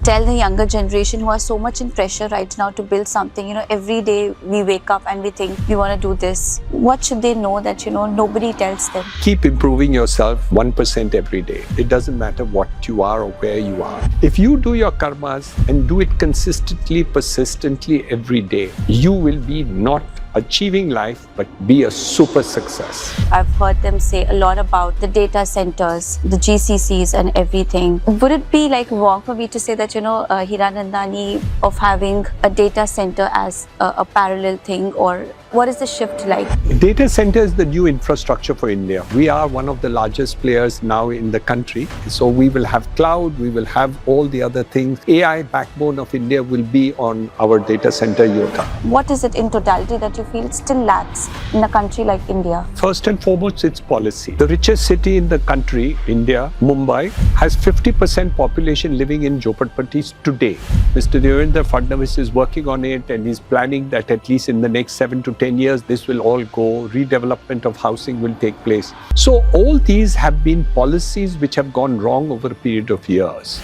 tell the younger generation who are so much in pressure right now to build something? Every day we wake up and we think we want to do this. What should they know that, nobody tells them? Keep improving yourself 1% every day. It doesn't matter what you are or where you are. If you do your karmas and do it consistently, persistently every day, you will be not achieving life, but be a super success. I've heard them say a lot about the data centers, the GCCs and everything. Would it be wrong for me to say that, Hiranandani of having a data center as a parallel thing, or what is the shift like? Data center is the new infrastructure for India. We are one of the largest players now in the country. So we will have cloud, we will have all the other things. AI backbone of India will be on our data center Yota. What is it in totality that you feel still lacks in a country like India? First and foremost, it's policy. The richest city in the country, India, Mumbai, has 50% population living in Jhopatpattis today. Mr. Devendra Fadnavis is working on it, and he's planning that at least in the next 7 to 10 years, this will all go. Redevelopment of housing will take place. So all these have been policies which have gone wrong over a period of years,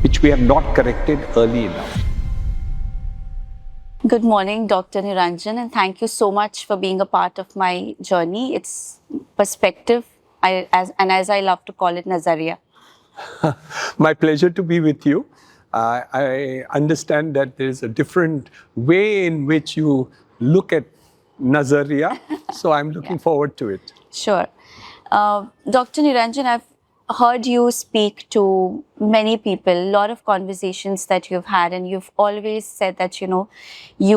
which we have not corrected early enough. Good morning, Dr. Niranjan, and thank you so much for being a part of my journey. It's perspective, as I love to call it, Nazariya. My pleasure to be with you. I understand that there's a different way in which you look at Nazariya, so I'm looking forward to it. Sure. Dr. Niranjan, I've heard you speak to many people, a lot of conversations that you've had, and you've always said that, you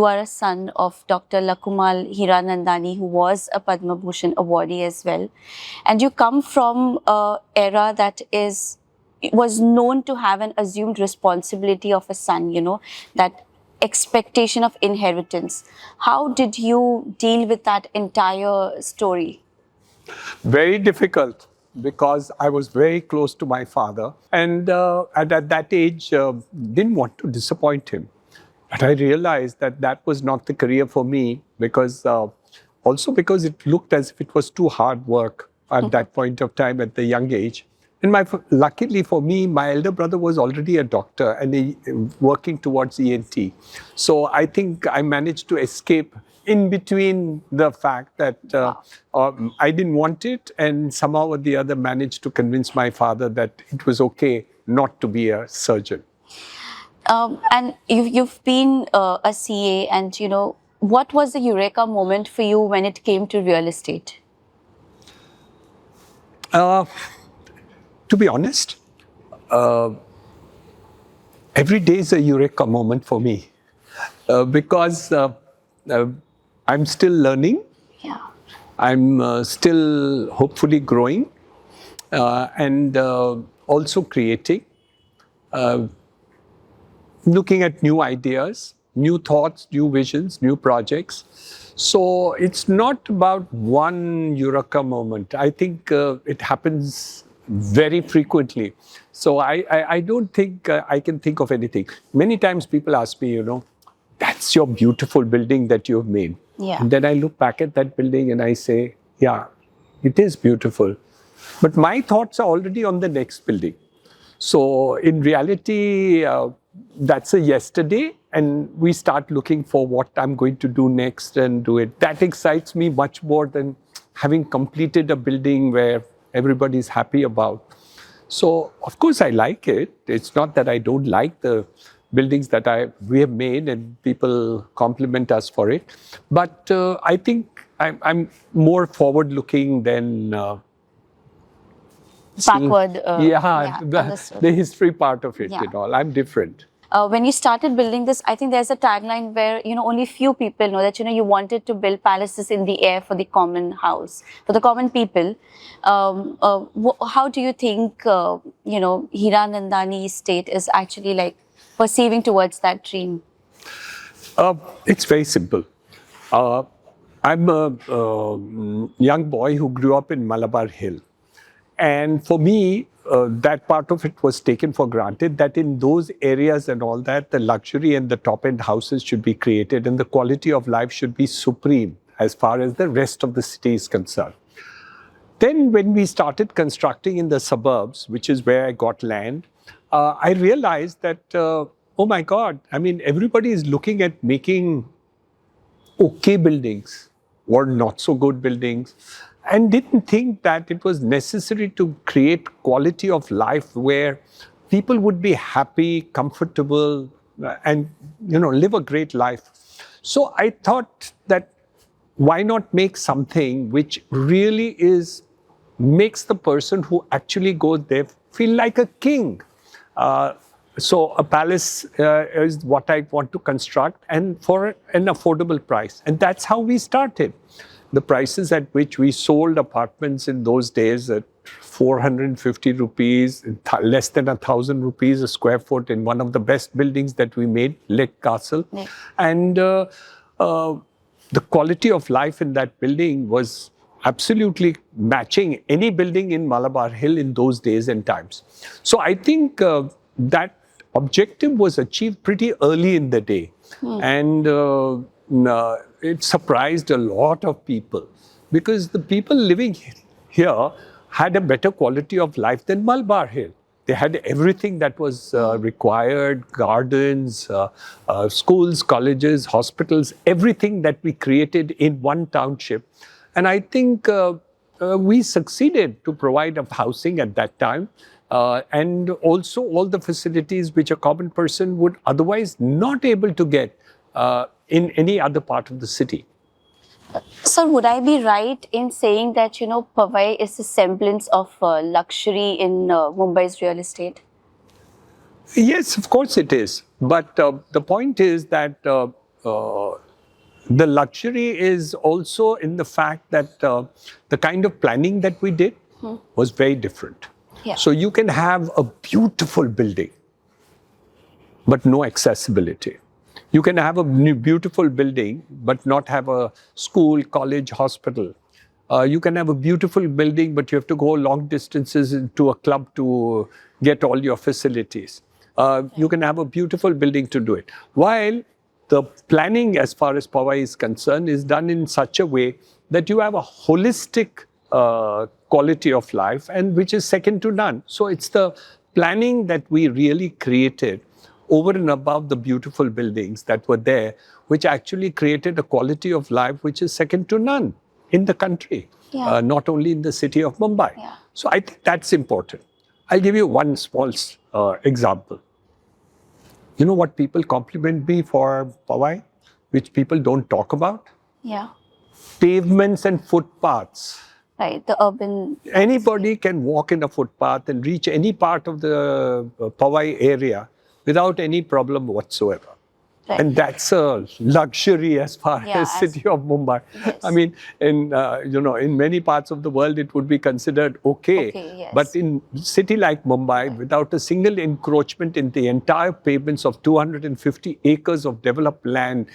are a son of Dr. Lakhumal Hiranandani, who was a Padma Bhushan awardee as well. And you come from an era that was known to have an assumed responsibility of a son, that expectation of inheritance. How did you deal with that entire story? Very difficult, because I was very close to my father, and at that age didn't want to disappoint him. But I realized that that was not the career for me, because also because it looked as if it was too hard work at that point of time at the young age. And luckily for me, my elder brother was already a doctor and working towards ENT. So I think I managed to escape in between the fact that I didn't want it, and somehow or the other managed to convince my father that it was okay not to be a surgeon. And you've been a CA, and what was the eureka moment for you when it came to real estate? To be honest, every day is a eureka moment for me, because I'm still learning. Yeah. I'm still hopefully growing, and also creating, looking at new ideas, new thoughts, new visions, new projects. So it's not about one eureka moment. I think it happens very frequently. So I don't think I can think of anything. Many times people ask me, that's your beautiful building that you've made. Yeah. And then I look back at that building and I say, yeah, it is beautiful. But my thoughts are already on the next building. So in reality, that's a yesterday, and we start looking for what I'm going to do next and do it. That excites me much more than having completed a building where everybody's happy about. So, of course, I like it. It's not that I don't like the buildings that we have made and people compliment us for it. But I think I'm more forward-looking than backward. The history part of it and all. I'm different. When you started building this, I think there's a tagline where, only few people know that, you wanted to build palaces in the air for the common house, for the common people. How do you think, Hiranandani estate is actually perceiving towards that dream? It's very simple. I'm a young boy who grew up in Malabar Hill. And for me, that part of it was taken for granted, that in those areas and all that, the luxury and the top-end houses should be created and the quality of life should be supreme as far as the rest of the city is concerned. Then when we started constructing in the suburbs, which is where I got land, I realized that, oh my God, I mean, everybody is looking at making okay buildings or not so good buildings, and didn't think that it was necessary to create quality of life where people would be happy, comfortable, and live a great life. So I thought that why not make something which really is makes the person who actually goes there feel like a king. Uh, so a palace is what I want to construct, and for an affordable price. And that's how we started. The prices at which we sold apartments in those days at 450 rupees, less than 1,000 rupees a square foot in one of the best buildings that we made, Lake Castle. Yeah. And the quality of life in that building was absolutely matching any building in Malabar Hill in those days and times. So I think that objective was achieved pretty early in the day. And it surprised a lot of people because the people living here had a better quality of life than Malabar Hill. They had everything that was required, gardens, schools, colleges, hospitals, everything that we created in one township. And I think we succeeded to provide of housing at that time. And also all the facilities which a common person would otherwise not able to get in any other part of the city. Sir, would I be right in saying that, Powai is a semblance of luxury in Mumbai's real estate? Yes, of course it is. But the point is that the luxury is also in the fact that the kind of planning that we did was very different. Yeah. So you can have a beautiful building, but no accessibility. You can have a beautiful building, but not have a school, college, hospital. You can have a beautiful building, but you have to go long distances to a club to get all your facilities. You can have a beautiful building to do it. While the planning as far as Powai is concerned is done in such a way that you have a holistic quality of life and which is second to none. So it's the planning that we really created over and above the beautiful buildings that were there, which actually created a quality of life which is second to none in the country, not only in the city of Mumbai. Yeah. So I think that's important. I'll give you one small example. You know what people compliment me for Powai, which people don't talk about? Yeah. Pavements and footpaths. Right, the urban... Anybody can walk in a footpath and reach any part of the Powai area without any problem whatsoever. Right. And that's a luxury as far as city of Mumbai. Yes. I mean, in in many parts of the world, it would be considered okay. Yes. But in city like Mumbai, without a single encroachment in the entire pavements of 250 acres of developed land,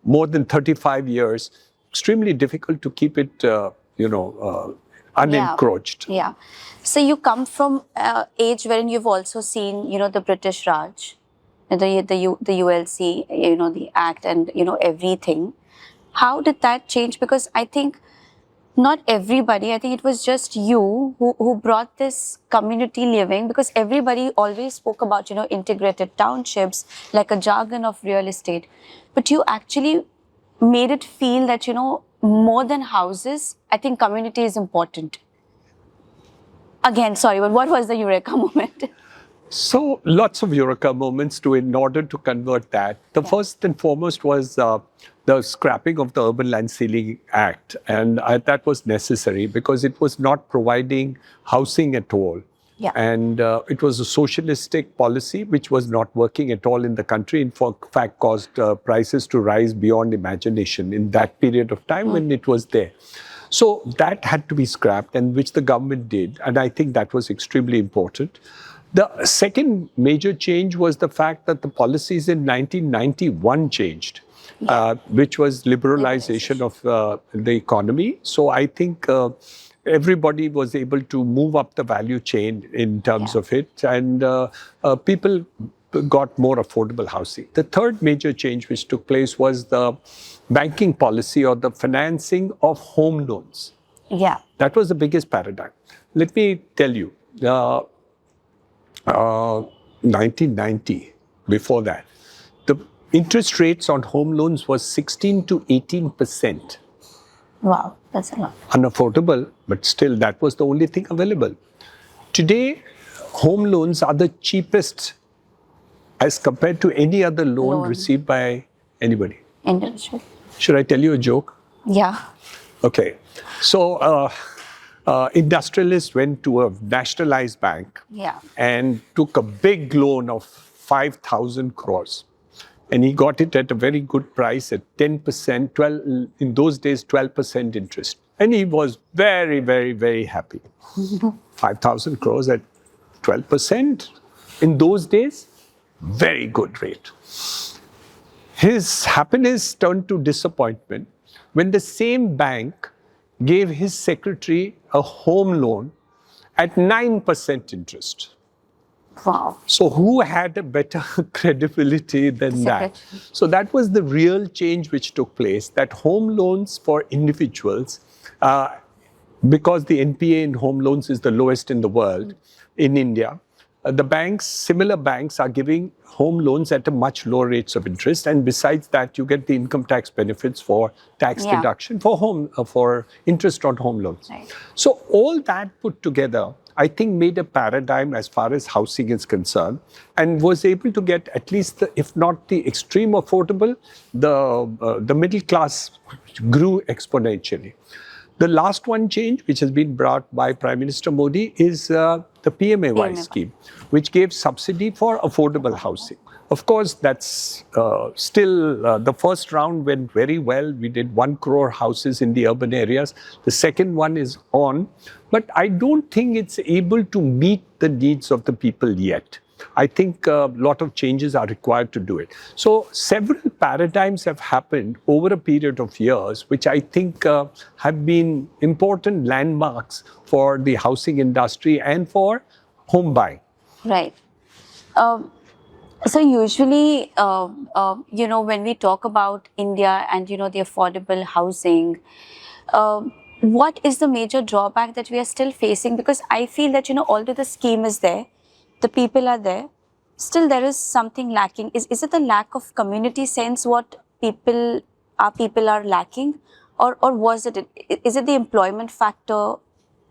more than 35 years, extremely difficult to keep it, unencroached. Yeah. So you come from age wherein you've also seen, the British Raj, the ULC, the Act and, everything. How did that change? Because I think not everybody, I think it was just you who brought this community living, because everybody always spoke about, integrated townships, like a jargon of real estate. But you actually made it feel that, more than houses, I think community is important. Again, sorry, but what was the Eureka moment? So lots of Eureka moments in order to convert that. The first and foremost was the scrapping of the Urban Land Ceiling Act. And that was necessary because it was not providing housing at all. Yeah. And it was a socialistic policy which was not working at all in the country. In fact, caused prices to rise beyond imagination in that period of time when it was there. So that had to be scrapped, and which the government did. And I think that was extremely important. The second major change was the fact that the policies in 1991 changed, which was liberalization of the economy. So I think everybody was able to move up the value chain in terms of it, and people got more affordable housing. The third major change which took place was the banking policy or the financing of home loans. Yeah. That was the biggest paradigm. Let me tell you, 1990, before that, the interest rates on home loans was 16 to 18%. Wow, that's a lot. Unaffordable, but still that was the only thing available. Today, home loans are the cheapest as compared to any other loan received by anybody. Individual. Should I tell you a joke? Yeah. Okay. So, industrialists went to a nationalized bank and took a big loan of 5,000 crores. And he got it at a very good price at 10%, 12, in those days, 12% interest. And he was very, very, very happy. 5,000 crores at 12%. In those days, very good rate. His happiness turned to disappointment when the same bank gave his secretary a home loan at 9% interest. Wow. So who had a better credibility than that? So that was the real change which took place, that home loans for individuals, because the NPA in home loans is the lowest in the world, in India, the banks, similar banks are giving home loans at a much lower rates of interest. And besides that, you get the income tax benefits for tax deduction for interest on home loans. Right. So all that put together, I think made a paradigm as far as housing is concerned, and was able to get at least, if not the extreme affordable, the middle class grew exponentially. The last one change, which has been brought by Prime Minister Modi, is the PMAY scheme, which gave subsidy for affordable housing. Of course, that's still, the first round went very well. We did 1 crore houses in the urban areas. The second one is on. But I don't think it's able to meet the needs of the people yet. I think a lot of changes are required to do it. So several paradigms have happened over a period of years, which I think have been important landmarks for the housing industry and for home buying. Right. So usually, when we talk about India and, the affordable housing, what is the major drawback that we are still facing? Because I feel that, although the scheme is there, the people are there, still there is something lacking. Is it the lack of community sense what people are lacking? Or is it the employment factor?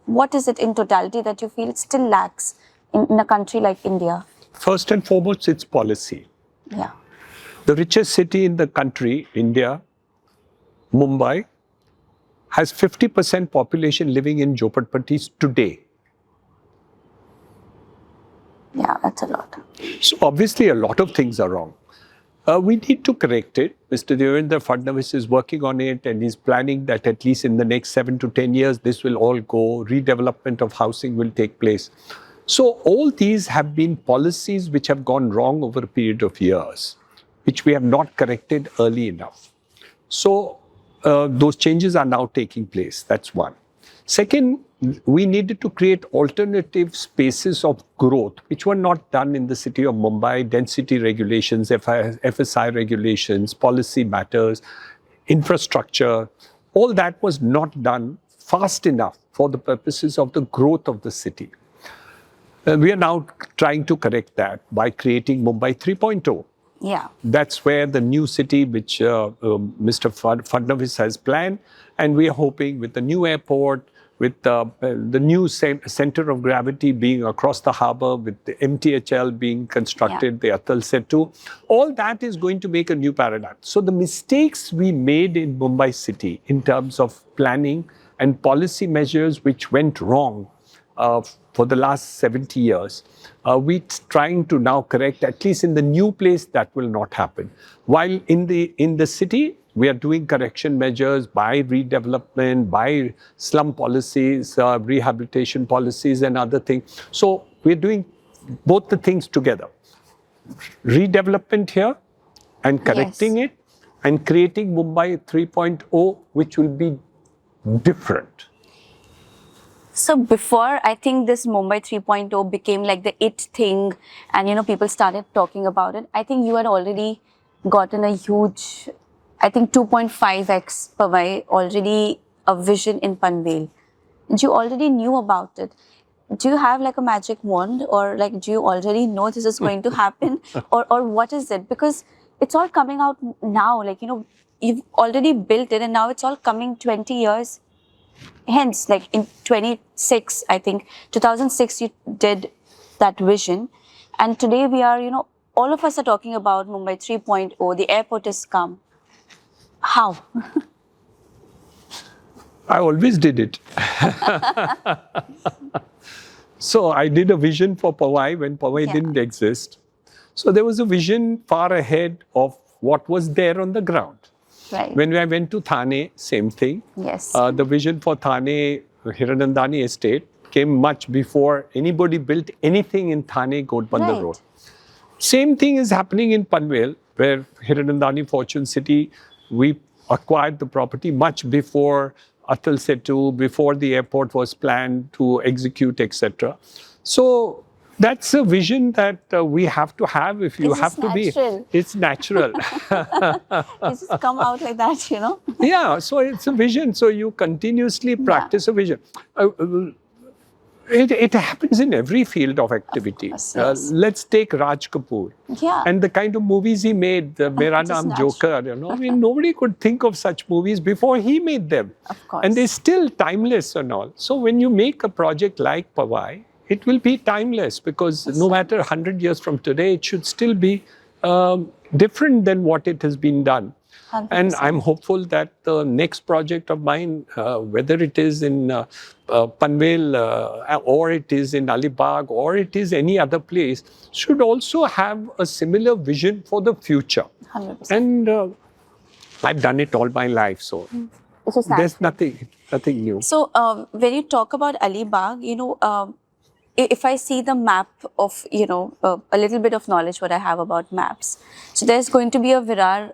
What is it in totality that you feel it still lacks in a country like India? First and foremost, it's policy. Yeah. The richest city in the country, India, Mumbai, has 50% population living in jhopatpattis today. Yeah, that's a lot. So obviously a lot of things are wrong. We need to correct it. Mr. Devendra Fadnavis is working on it, and he's planning that at least in the next 7 to 10 years, this will all go. Redevelopment of housing will take place. So all these have been policies which have gone wrong over a period of years, which we have not corrected early enough. So those changes are now taking place. That's one. Second, we needed to create alternative spaces of growth, which were not done in the city of Mumbai. Density regulations, FSI regulations, policy matters, infrastructure, all that was not done fast enough for the purposes of the growth of the city. We are now trying to correct that by creating Mumbai 3.0. Yeah. That's where the new city, which Mr. Fadnavis has planned, and we are hoping with the new airport, with the new center of gravity being across the harbor, with the MTHL being constructed, the Atal Setu, all that is going to make a new paradigm. So the mistakes we made in Mumbai city in terms of planning and policy measures which went wrong for the last 70 years, we're trying to now correct, at least in the new place, that will not happen. While in the city, we are doing correction measures by redevelopment, by slum policies, rehabilitation policies and other things. So we're doing both the things together. Redevelopment here and correcting it, and creating Mumbai 3.0, which will be different. So before, I think this Mumbai 3.0 became like the it thing, and people started talking about it, I think you had already gotten a huge, I think 2.5x Powai, already a vision in Panvel. And you already knew about it. do you have like a magic wand, or like do you already know this is going to happen, or what is it? Because it's all coming out now, like, you know, you've already built it and now it's all coming 20 years hence, like in 26, I think 2006 you did that vision, and today we are, you know, all of us are talking about Mumbai 3.0. The airport is come. How? I always did it. So I did a vision for Powai when Powai didn't exist. So there was a vision far ahead of what was there on the ground. Right. When I went to Thane, same thing. Yes. The vision for Thane Hiranandani estate came much before anybody built anything in Thane Godbandar Road. Same thing is happening in Panvel, where Hiranandani Fortune City, we acquired the property much before Atal Setu, before the airport was planned to execute, etc. So that's a vision that we have to have if you have to be. It's natural. It's just come out like that, you know? Yeah, so it's a vision. So you continuously practice a vision. It happens in every field of activity. Of course, yes. Let's take Raj Kapoor. Yeah. And the kind of movies he made, Mera Naam Joker, you know, I mean, nobody could think of such movies before he made them. Of course. And they're still timeless and all. So when you make a project like Powai, it will be timeless because no matter 100 years from today, it should still be different than what it has been done. 100%. And I'm hopeful that the next project of mine, whether it is in Panvel or it is in Alibag or it is any other place, should also have a similar vision for the future. 100%. And I've done it all my life, so there's nothing new. So when you talk about Alibag, you know, if I see the map of, you know, a little bit of knowledge what I have about maps. So there's going to be a Virar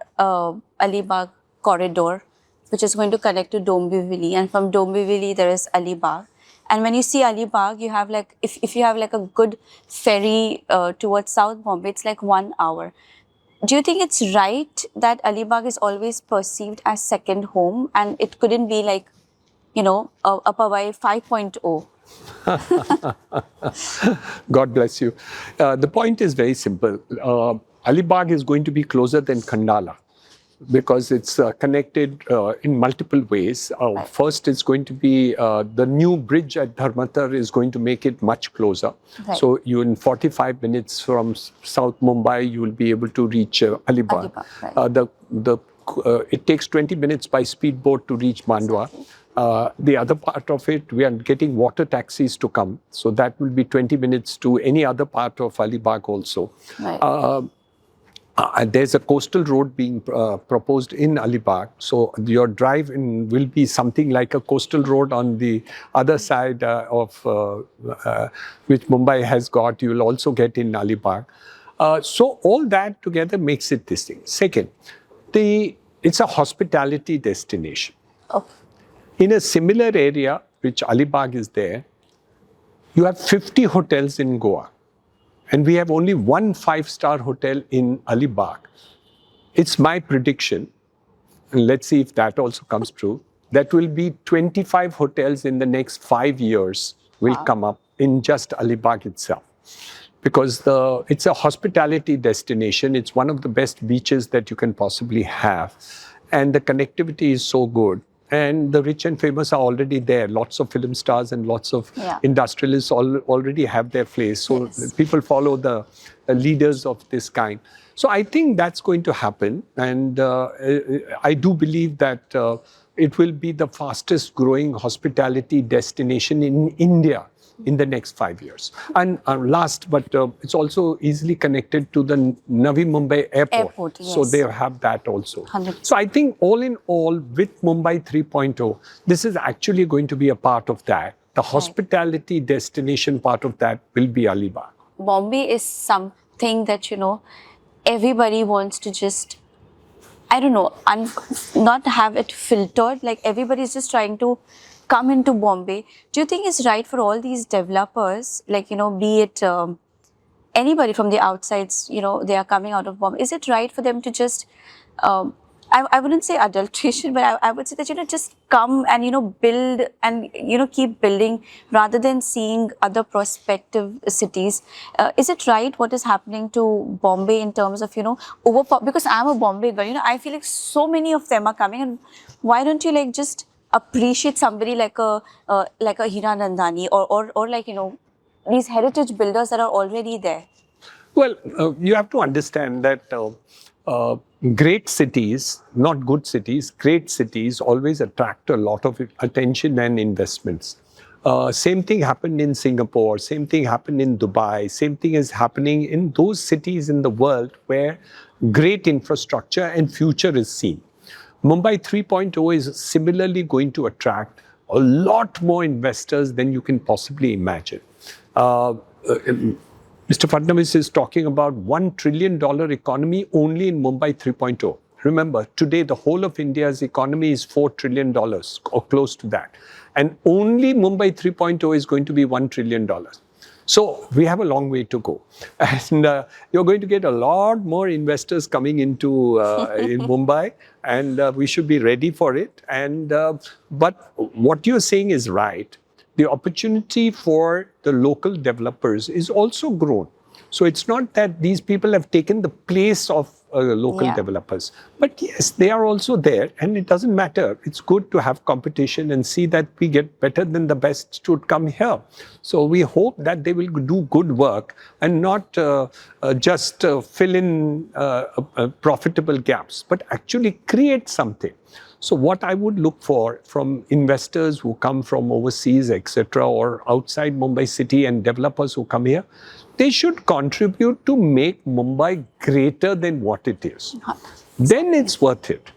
Alibag corridor, which is going to connect to Dombivli, and from Dombivli there is Alibag. And when you see Alibag, you have like, if you have like a good ferry towards South Bombay, it's like 1 hour. Do you think it's right that Alibag is always perceived as second home and it couldn't be like, you know, a Powai 5.0? God bless you. The point is very simple. Alibag is going to be closer than Khandala because it's connected in multiple ways. First, it's going to be the new bridge at Dharmatar is going to make it much closer. Right. So you, in 45 minutes from South Mumbai, you will be able to reach Alibag. Right. It takes 20 minutes by speedboat to reach Mandwa. Exactly. The other part of it, we are getting water taxis to come. So that will be 20 minutes to any other part of Alibag also. Right. There's a coastal road being proposed in Alibag. So your drive in will be something like a coastal road on the other side of which Mumbai has got. You will also get in Alibag. So all that together makes it this thing. Second, it's a hospitality destination. Okay. In a similar area, which Alibag is there, you have 50 hotels in Goa. And we have only one 5-star hotel in Alibag. It's my prediction, and let's see if that also comes true, that will be 25 hotels in the next 5 years will come up in just Alibag itself. Because it's a hospitality destination. It's one of the best beaches that you can possibly have. And the connectivity is so good. And the rich and famous are already there. Lots of film stars and lots of industrialists already have their place. So people follow the leaders of this kind. So I think that's going to happen. And I do believe that it will be the fastest growing hospitality destination in India in the next 5 years. And last, but it's also easily connected to the Navi Mumbai airport. Yes. So they have that also. 100%. So I think all in all, with Mumbai 3.0, this is actually going to be a part of that. The hospitality destination part of that will be Alibag. Bombay is something that, you know, everybody wants to just, I don't know, not have it filtered. Like everybody's just trying to come into Bombay. Do you think it's right for all these developers, like, you know, be it anybody from the outsides, you know, they are coming out of Bombay. Is it right for them to just, I wouldn't say adulteration, but I would say that, just come and, build and, keep building rather than seeing other prospective cities. Is it right what is happening to Bombay in terms of, because I'm a Bombay girl, I feel like so many of them are coming, and why don't you like just appreciate somebody like a Hiranandani or like, these heritage builders that are already there? Well, you have to understand that great cities, not good cities, great cities always attract a lot of attention and investments. Same thing happened in Singapore, same thing happened in Dubai, same thing is happening in those cities in the world where great infrastructure and future is seen. Mumbai 3.0 is similarly going to attract a lot more investors than you can possibly imagine. Mr. Fadnavis is talking about $1 trillion economy only in Mumbai 3.0. Remember, today the whole of India's economy is $4 trillion or close to that. And only Mumbai 3.0 is going to be $1 trillion. So we have a long way to go. And you're going to get a lot more investors coming into in Mumbai, and we should be ready for it. And but what you're saying is right. The opportunity for the local developers is also grown. So it's not that these people have taken the place of local developers. But yes, they are also there, and it doesn't matter. It's good to have competition and see that we get better than the best to come here. So we hope that they will do good work and not just fill in profitable gaps, but actually create something. So what I would look for from investors who come from overseas, etc., or outside Mumbai city, and developers who come here, they should contribute to make Mumbai greater than what it is. Then it's worth it.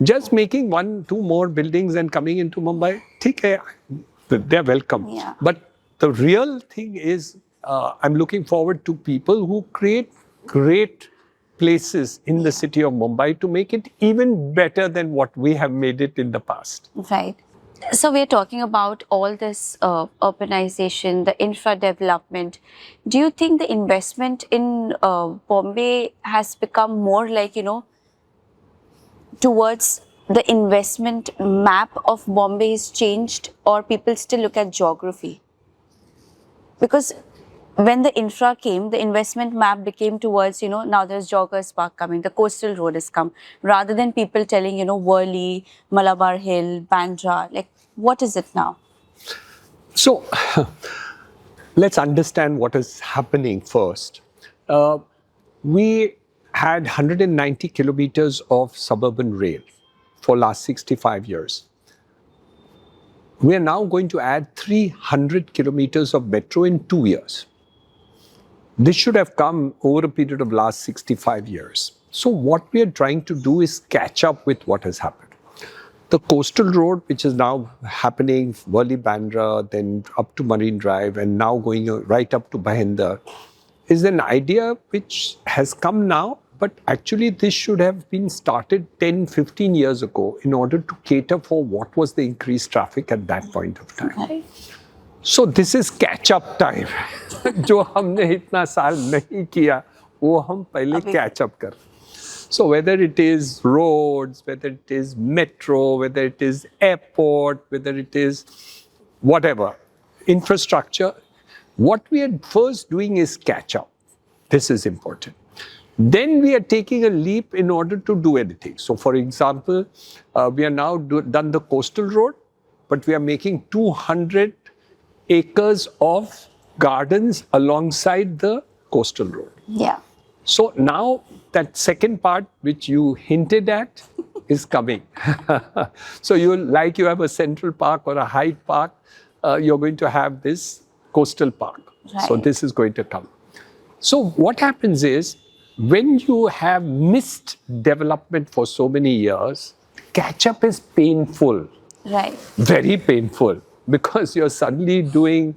Just making 1-2 more buildings and coming into Mumbai, they're welcome. Yeah. But the real thing is, I'm looking forward to people who create great places in the city of Mumbai to make it even better than what we have made it in the past. Right. So we're talking about all this urbanization, the infra development. Do you think the investment in Bombay has become more like, towards the investment map of Bombay is changed, or people still look at geography? Because when the infra came, the investment map became towards, now there's Joggers Park coming, the coastal road has come, rather than people telling, Worli, Malabar Hill, Bandra, like, what is it now? So, let's understand what is happening first. We had 190 kilometers of suburban rail for last 65 years. We are now going to add 300 kilometers of metro in 2 years. This should have come over a period of last 65 years. So what we are trying to do is catch up with what has happened. The coastal road, which is now happening, Worli Bandra, then up to Marine Drive, and now going right up to Bhinder, is an idea which has come now, but actually this should have been started 10, 15 years ago in order to cater for what was the increased traffic at that point of time. Okay. So this is catch-up time. जो हमने इतना साल नहीं किया, वो हम पहले catch-up कर. So whether it is roads, whether it is metro, whether it is airport, whether it is whatever, infrastructure, what we are first doing is catch-up. This is important. Then we are taking a leap in order to do anything. So for example, we are now done the coastal road, but we are making 200 acres of gardens alongside the coastal road. Yeah. So now that second part which you hinted at is coming. So you have a Central Park or a Hyde Park, you're going to have this coastal park. Right. So this is going to come. So what happens is, when you have missed development for so many years, catch-up is painful. Right. Very painful. Because you're suddenly doing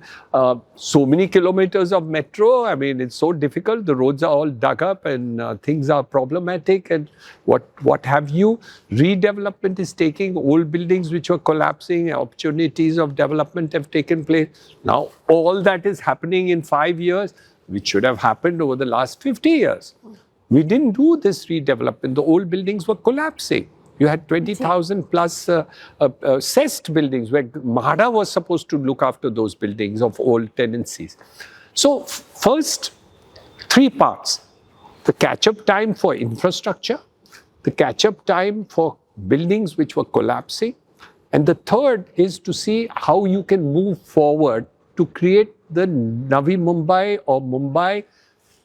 so many kilometers of metro. I mean, it's so difficult. The roads are all dug up and things are problematic and what have you. Redevelopment is taking old buildings which were collapsing. Opportunities of development have taken place. Now, all that is happening in 5 years, which should have happened over the last 50 years. We didn't do this redevelopment. The old buildings were collapsing. You had 20,000 plus cessed buildings where MHADA was supposed to look after those buildings of old tenancies. So first, three parts: the catch-up time for infrastructure, the catch-up time for buildings which were collapsing, and the third is to see how you can move forward to create the Navi Mumbai or Mumbai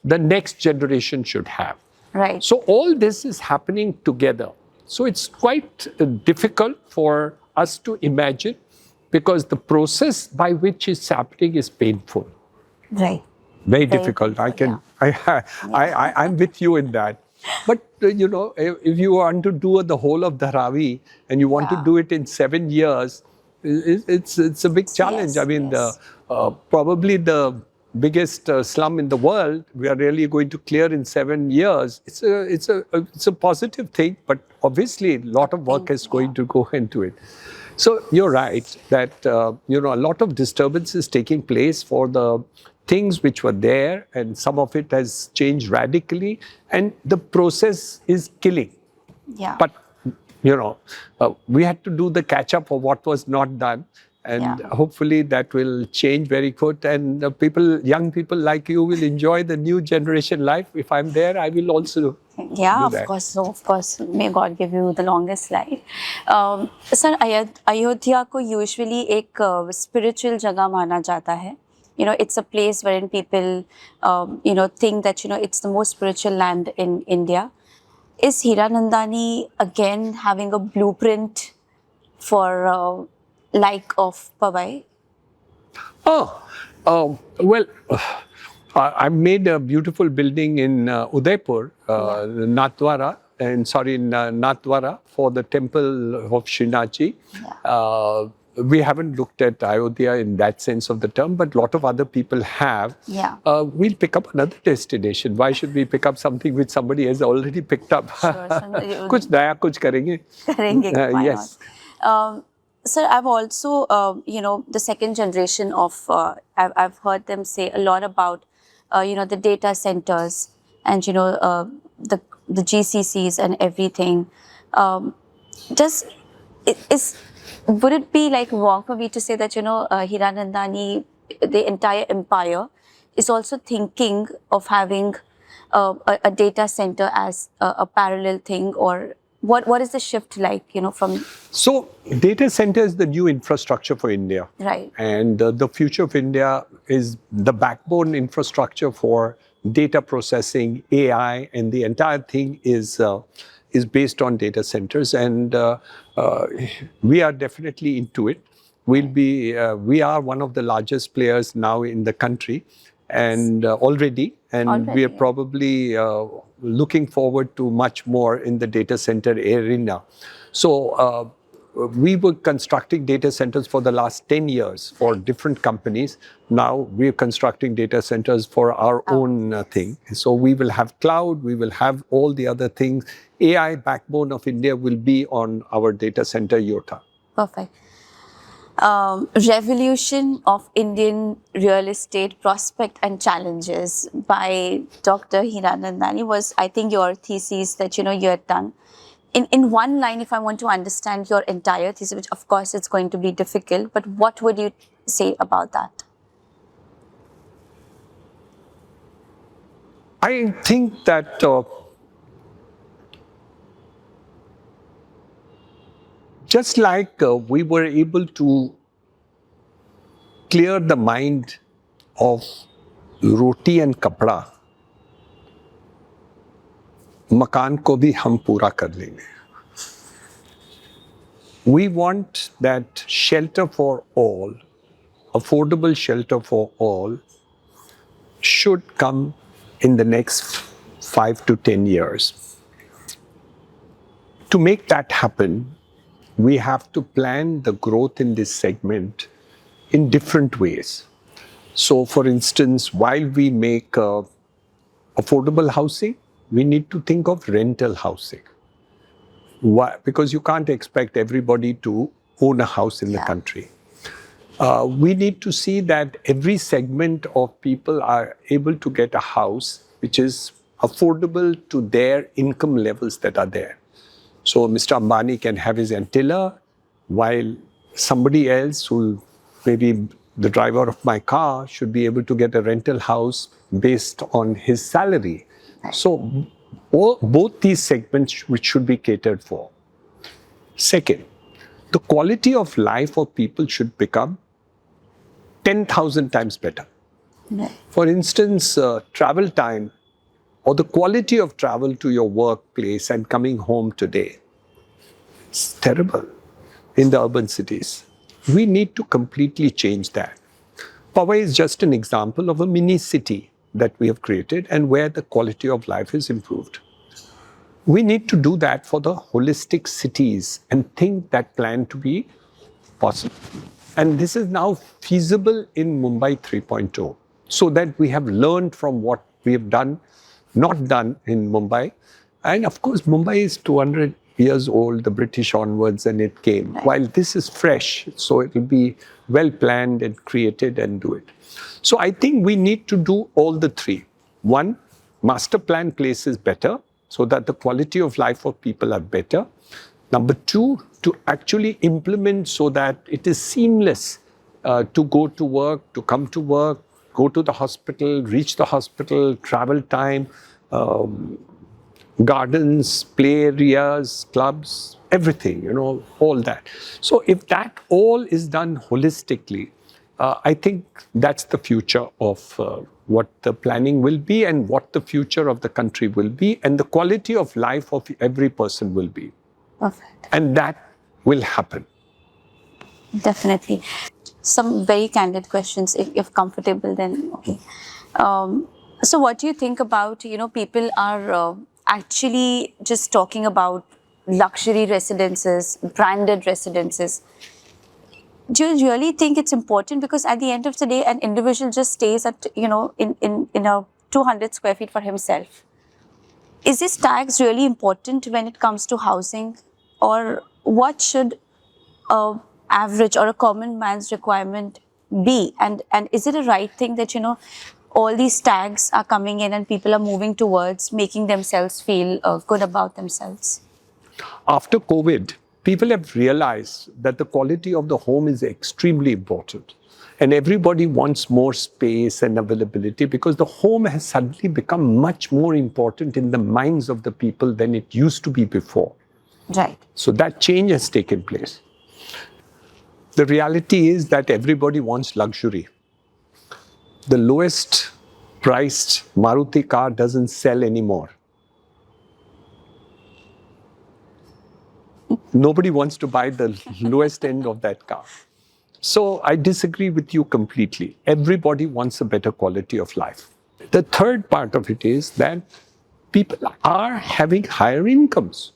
the next generation should have. Right. So all this is happening together. So it's quite difficult for us to imagine because the process by which it's happening is painful. Right. Very difficult. I'm with you in that. But you know, if you want to do the whole of Dharavi and you want to do it in 7 years, it's a big challenge. I mean, probably the biggest slum in the world, we are really going to clear in 7 years. It's a positive thing, but obviously a lot of work is going to go into it. So you're right that you know, a lot of disturbance is taking place for the things which were there, and some of it has changed radically, and the process is killing. Yeah. But you know, we had to do the catch up of what was not done. And hopefully that will change very good. And young people like you will enjoy the new generation life. If I'm there, I will also Yeah, of course. So, of course, may God give you the longest life. Sir, Ayodhya ko usually एक spiritual जगह माना जाता है. You know, it's a place wherein people, you know, think that, you know, it's the most spiritual land in India. Is Hiranandani again having a blueprint for like of Powai? Well, I made a beautiful building in Udaipur, Natwara, Natwara for the temple of Srinathji. We haven't looked at Ayodhya in that sense of the term, but a lot of other people have. We'll pick up another destination. Why should we pick up something which somebody has already picked up? Kuch naya, kuch karenge. Yes. Sir, I've also, you know, the second generation of, I've heard them say a lot about, you know, the data centers and, you know, the GCCs and everything. Would it be like wrong for me to say that, you know, Hiranandani, the entire empire, is also thinking of having a data center as a parallel thing, or what is the shift like, you know, from... So data center is the new infrastructure for India. Right. And the future of India is the backbone infrastructure for data processing, AI, and the entire thing is based on data centers. And we are definitely into it. We are one of the largest players now in the country and already. We are probably looking forward to much more in the data center arena. So we were constructing data centers for the last 10 years for different companies. Now we're constructing data centers for our own thing. So we will have cloud, we will have all the other things. AI backbone of India will be on our data center Yota. Perfect. Revolution of Indian Real Estate Prospect and Challenges by Dr. Hiranandani was, I think, your thesis that, you know, you had done. In one line, if I want to understand your entire thesis, which of course it's going to be difficult, but what would you say about that? I think that just like we were able to clear the mind of roti and kapda, makaan ko bhi hum pura kar lenge. We want that shelter for all, affordable shelter for all, should come in the next 5 to 10 years. To make that happen, we have to plan the growth in this segment in different ways. So, for instance, while we make affordable housing, we need to think of rental housing. Why? Because you can't expect everybody to own a house in the country. We need to see that every segment of people are able to get a house which is affordable to their income levels that are there. So Mr. Ambani can have his Antilla, while somebody else, who maybe the driver of my car, should be able to get a rental house based on his salary. So both these segments which should be catered for. Second, the quality of life of people should become 10,000 times better. Right. For instance, travel time or the quality of travel to your workplace and coming home today is terrible in the urban cities. We need to completely change that. Powai is just an example of a mini city that we have created and where the quality of life is improved. We need to do that for the holistic cities and think that plan to be possible. And this is now feasible in Mumbai 3.0, so that we have learned from what we have done, not done in Mumbai. And of course, Mumbai is 200 years old, the British onwards, and it came. Right. While this is fresh, so it will be well planned and created and do it. So I think we need to do all the three. One, master plan places better so that the quality of life of people are better. Number two, to actually implement so that it is seamless to go to work, to come to work, go to the hospital, reach the hospital, travel time, gardens, play areas, clubs, everything, all that. So if that all is done holistically, I think that's the future of what the planning will be and what the future of the country will be and the quality of life of every person will be. Perfect. And that will happen. Definitely. Some very candid questions, if comfortable, then okay. So what do you think about, people are actually just talking about luxury residences, branded residences. Do you really think it's important? Because at the end of the day, an individual just stays at, in a 200 square feet for himself. Is this tax really important when it comes to housing? Or what should a average or a common man's requirement be? And is it a right thing that, all these tags are coming in and people are moving towards making themselves feel good about themselves? After COVID, people have realized that the quality of the home is extremely important. And everybody wants more space and availability because the home has suddenly become much more important in the minds of the people than it used to be before. Right. So that change has taken place. The reality is that everybody wants luxury. The lowest priced Maruti car doesn't sell anymore. Nobody wants to buy the lowest end of that car. So I disagree with you completely. Everybody wants a better quality of life. The third part of it is that people are having higher incomes.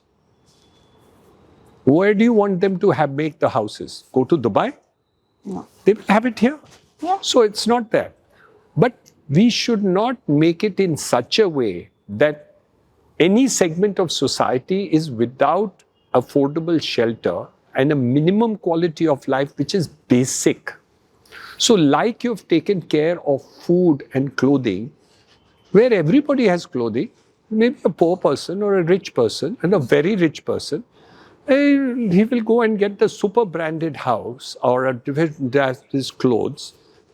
Where do you want them to make the houses? Go to Dubai? No. They will have it here. Yeah. So it's not that. But we should not make it in such a way that any segment of society is without affordable shelter and a minimum quality of life which is basic. So like you've taken care of food and clothing, where everybody has clothing, maybe a poor person or a rich person and a very rich person, he will go and get the super branded house or his clothes.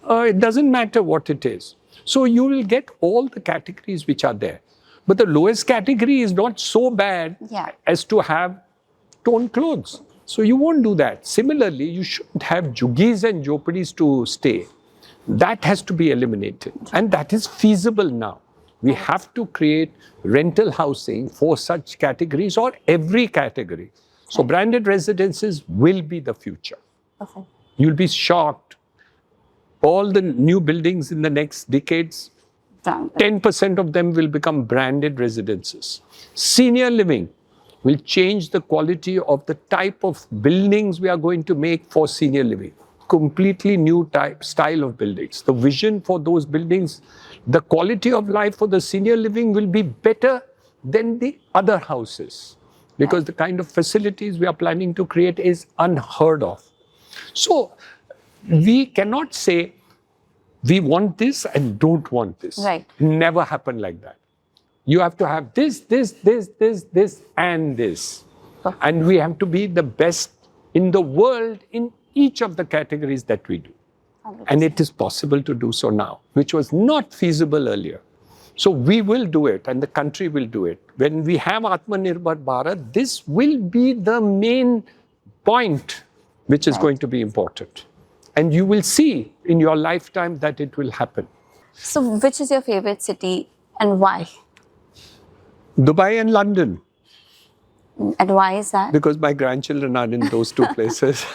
It doesn't matter what it is. So you will get all the categories which are there. But the lowest category is not so bad as to have torn clothes. So you won't do that. Similarly, you shouldn't have juggies and jhopadis to stay. That has to be eliminated. And that is feasible now. We have to create rental housing for such categories or every category. So branded residences will be the future. Okay. You'll be shocked. All the new buildings in the next decades, 10% of them will become branded residences. Senior living will change the quality of the type of buildings we are going to make for senior living. Completely new style of buildings. The vision for those buildings, the quality of life for the senior living will be better than the other houses. Because the kind of facilities we are planning to create is unheard of. So we cannot say we want this and don't want this. Right. Never happen like that. You have to have this, and this. And we have to be the best in the world in each of the categories that we do. 100%. And it is possible to do so now, which was not feasible earlier. So we will do it, and the country will do it. When we have Atmanirbhar Bharat, this will be the main point which is going to be important. And you will see in your lifetime that it will happen. So which is your favorite city and why? Dubai and London, And why is that? because my grandchildren are in those two places.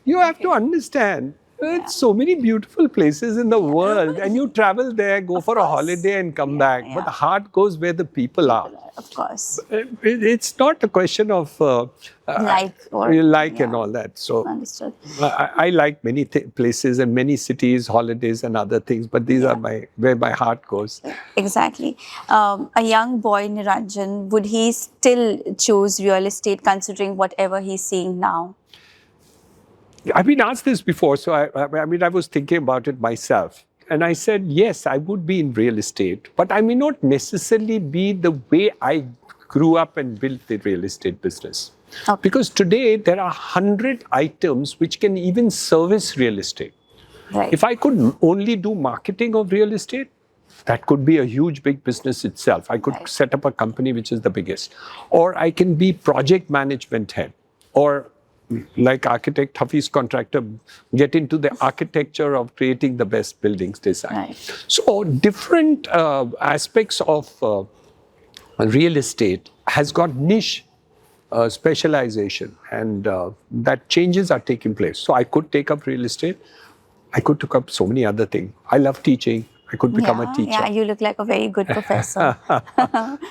You have to understand, there's so many beautiful places in the world, and you travel there, go for a holiday and come back. But the heart goes where the people are. Of course. It's not a question of Like and all that. So Understood. I like many places and many cities, holidays and other things, but these are where my heart goes. Exactly. A young boy, Niranjan, would he still choose real estate considering whatever he's seeing now? I've been asked this before, so I was thinking about it myself. And I said, yes, I would be in real estate, but I may not necessarily be the way I grew up and built the real estate business. Okay. Because today there are 100 items which can even service real estate. Right. If I could only do marketing of real estate, that could be a huge, big business itself. I could set up a company which is the biggest. Or I can be project management head. Or like architect, Hafiz contractor, get into the architecture of creating the best buildings design. Right. So different aspects of real estate has got niche specialization, and that changes are taking place. So I could take up real estate. I could take up so many other things. I love teaching. I could become a teacher. Yeah, you look like a very good professor.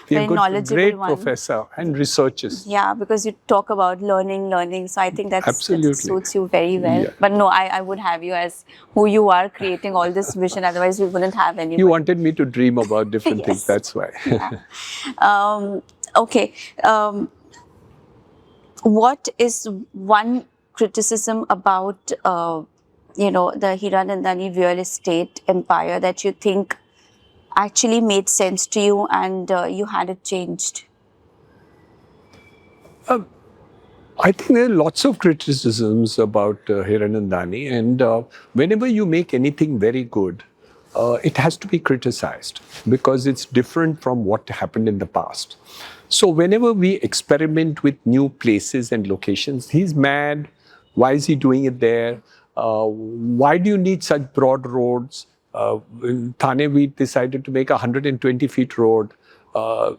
Very knowledgeable great one. professor and researchers. Yeah, because you talk about learning. So I think that suits you very well. Yeah. But no, I would have you as who you are, creating all this vision. Otherwise, we wouldn't have anybody. You wanted me to dream about different things. That's why. Okay. What is one criticism about the Hiranandani real estate empire that you think actually made sense to you and you had it changed? I think there are lots of criticisms about Hiranandani, and whenever you make anything very good, it has to be criticized because it's different from what happened in the past. So whenever we experiment with new places and locations, he's mad. Why is he doing it there? Why do you need such broad roads? In Thane, we decided to make a 120-foot road. Now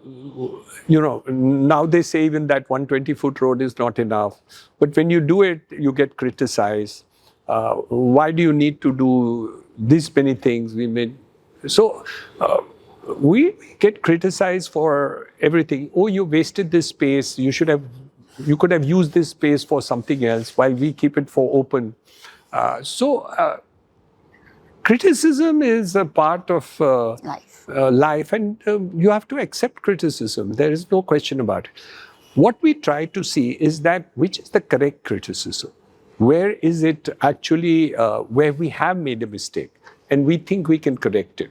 they say even that 120-foot road is not enough. But when you do it, you get criticized. Why do you need to do this many things? We get criticized for everything. Oh, you wasted this space. You could have used this space for something else while we keep it for open. Criticism is a part of life, and you have to accept criticism. There is no question about it. What we try to see is that which is the correct criticism. Where is it actually where we have made a mistake and we think we can correct it.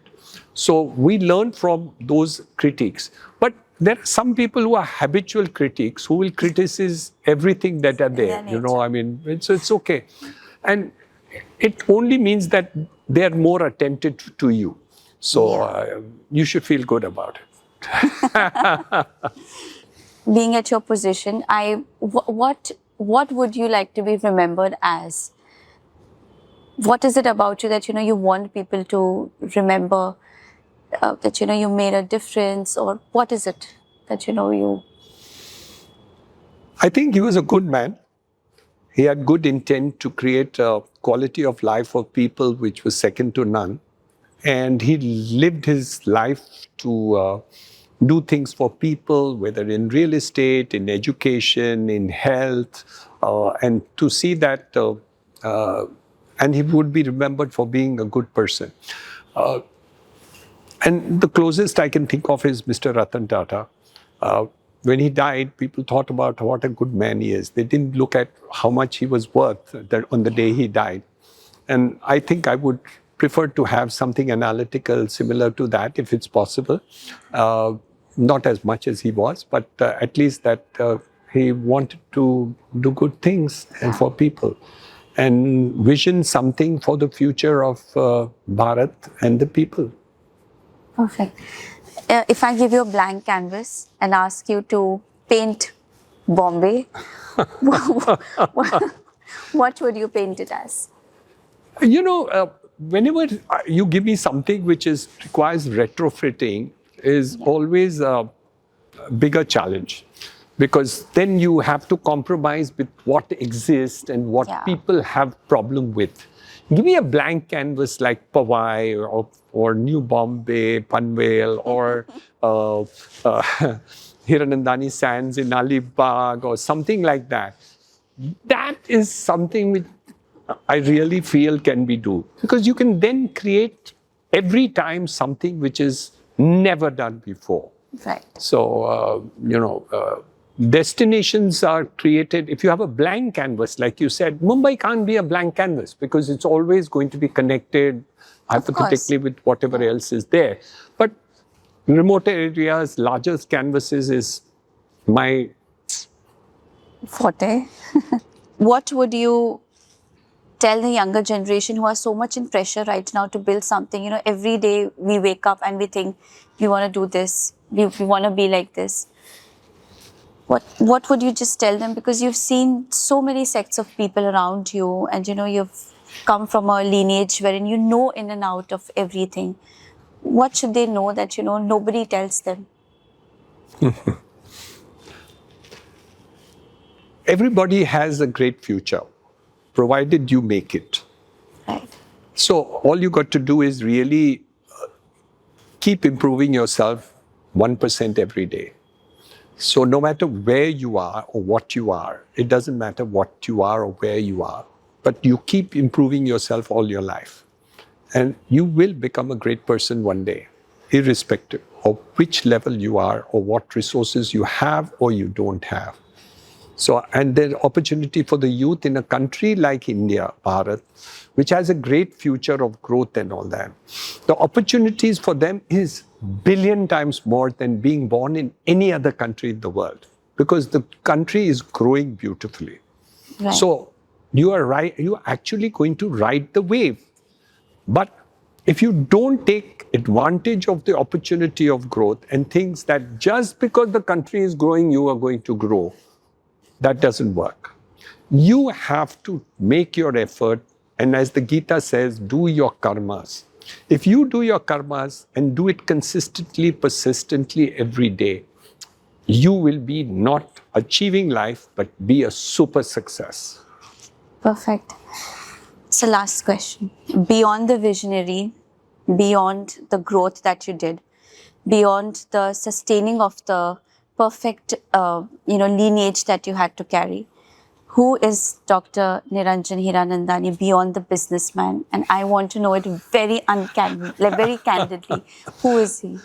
So we learn from those critiques. But there are some people who are habitual critics who will criticize everything that are there. It's okay. And it only means that they are more attentive to you. So you should feel good about it. Being at your position, what would you like to be remembered as? What is it about you that you want people to remember that you made a difference, or what is it that you? I think he was a good man. He had good intent to create a quality of life for people which was second to none. And he lived his life to do things for people, whether in real estate, in education, in health, and to see that, and he would be remembered for being a good person. And the closest I can think of is Mr. Ratan Tata. When he died, people thought about what a good man he is. They didn't look at how much he was worth on the day he died. And I think I would prefer to have something analytical similar to that, if it's possible. not as much as he was, but at least that he wanted to do good things and for people and vision something for the future of Bharat and the people. Perfect. If I give you a blank canvas and ask you to paint Bombay, what would you paint it as? You know, whenever you give me something which requires retrofitting, is always a bigger challenge, because then you have to compromise with what exists and what people have problem with. Give me a blank canvas like Powai or New Bombay, Panvel, or Hiranandani Sands in Alibag or something like that. That is something which I really feel can be do, because you can then create every time something which is never done before. Right. So, destinations are created. If you have a blank canvas, like you said, Mumbai can't be a blank canvas because it's always going to be connected hypothetically with whatever else is there. But remote areas, larger canvases is my forte. What would you tell the younger generation who are so much in pressure right now to build something? You know, every day we wake up and we think we want to do this, we want to be like this. What would you just tell them? Because you've seen so many sects of people around you, and you know, you've come from a lineage wherein you know in and out of everything. What should they know that, you know, nobody tells them? Everybody has a great future, provided you make it. Right. So all you got to do is really keep improving yourself 1% every day. So no matter where you are or what you are, it doesn't matter what you are or where you are, but you keep improving yourself all your life. And you will become a great person one day, irrespective of which level you are or what resources you have or you don't have. So, and there's opportunity for the youth in a country like India, Bharat, which has a great future of growth and all that. The opportunities for them is billion times more than being born in any other country in the world, because the country is growing beautifully. Right. So you are right, you are actually going to ride the wave. But if you don't take advantage of the opportunity of growth and thinks that just because the country is growing, you are going to grow, that doesn't work. You have to make your effort, and as the Gita says, do your karmas. If you do your karmas and do it consistently, persistently every day, you will be not achieving life, but be a super success. Perfect. So last question. Beyond the visionary, beyond the growth that you did, beyond the sustaining of the perfect lineage that you had to carry, who is Dr. Niranjan Hiranandani beyond the businessman? And I want to know it very very candidly. Who is he?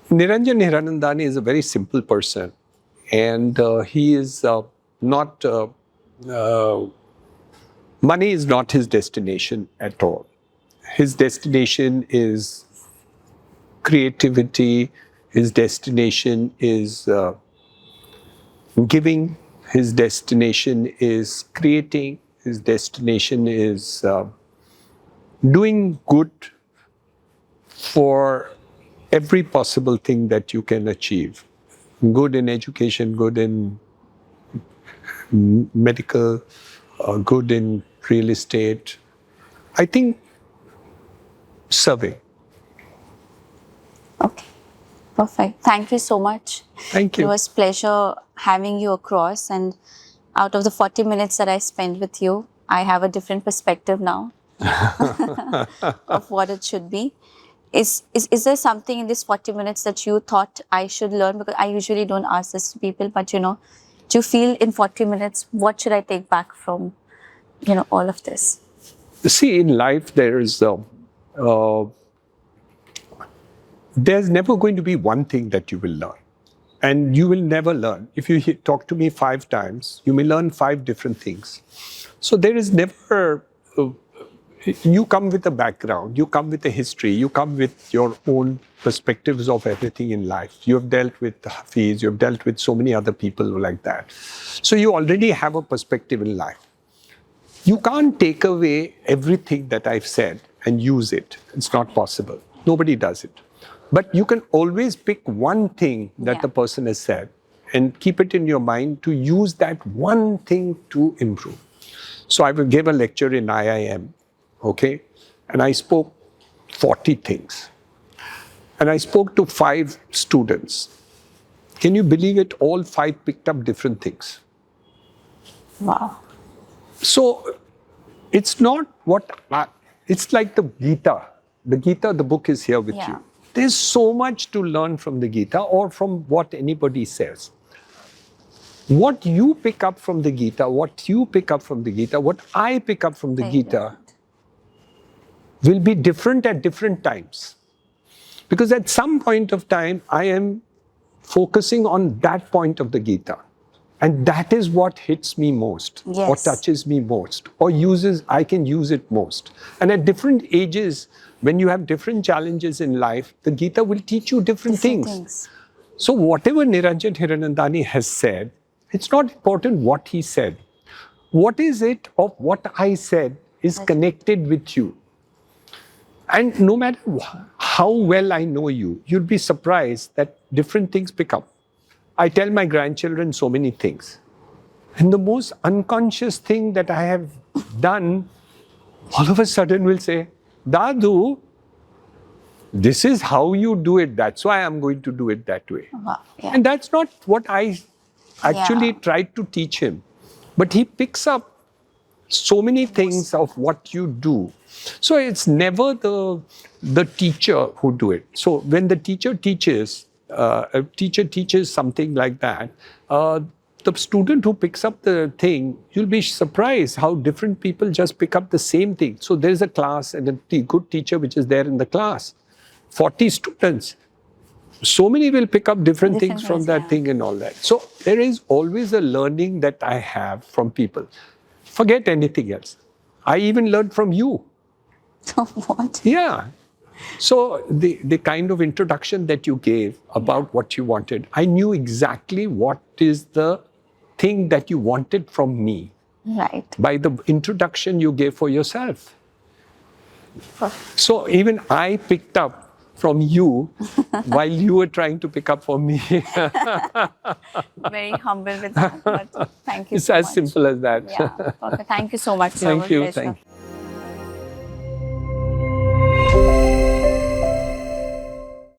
Niranjan Hiranandani is a very simple person, and he is not, money is not his destination at all. His destination is creativity, his destination is giving, his destination is creating, his destination is doing good for every possible thing that you can achieve. Good in education, good in medical, good in real estate. I think serving. Okay, perfect. Thank you so much. Thank you. It was pleasure having you across, and out of the 40 minutes that I spent with you, I have a different perspective now of what it should be. Is there something in this 40 minutes that you thought I should learn? Because I usually don't ask this to people, but do you feel in 40 minutes, what should I take back from, all of this? See, in life, there's never going to be one thing that you will learn. And you will never learn. If you talk to me 5 times, you may learn 5 different things. So there is never, You come with a background, you come with a history, you come with your own perspectives of everything in life. You have dealt with Hafiz, you have dealt with so many other people like that. So you already have a perspective in life. You can't take away everything that I've said and use it. It's not possible. Nobody does it. But you can always pick one thing that the person has said and keep it in your mind to use that one thing to improve. So I gave a lecture in IIM, okay? And I spoke 40 things. And I spoke to 5 students. Can you believe it? All 5 picked up different things. Wow. So it's not it's like the Gita. The Gita, the book is here with you. There's so much to learn from the Gita or from what anybody says. What you pick up from the Gita, what you pick up from the Gita, what I pick up from the Gita will be different at different times. Because at some point of time, I am focusing on that point of the Gita. And that is what hits me most, or touches me most, or I can use it most. And at different ages, when you have different challenges in life, the Gita will teach you different things. So whatever Niranjan Hiranandani has said, it's not important what he said. What is it of what I said is connected with you. And no matter how well I know you, you'll be surprised that different things pick up. I tell my grandchildren so many things. And the most unconscious thing that I have done, all of a sudden will say, Dadu, this is how you do it. That's why I'm going to do it that way. And that's not what I actually tried to teach him. But he picks up so many things of what you do. So it's never the teacher who do it. So when the teacher teaches, a teacher teaches something like that, the student who picks up the thing, you'll be surprised how different people just pick up the same thing. So there's a class and a good teacher which is there in the class. 40 students. So many will pick up different things from that thing and all that. So there is always a learning that I have from people. Forget anything else. I even learned from you. What? Yeah. So the kind of introduction that you gave about what you wanted, I knew exactly what is the thing that you wanted from me. Right. By the introduction you gave for yourself. So even I picked up from you while you were trying to pick up from me. Very humble with that, but thank you it's so as much. simple as that. Yeah, perfect. Thank you so much, sir. Thank you. Pleasure. Thank you.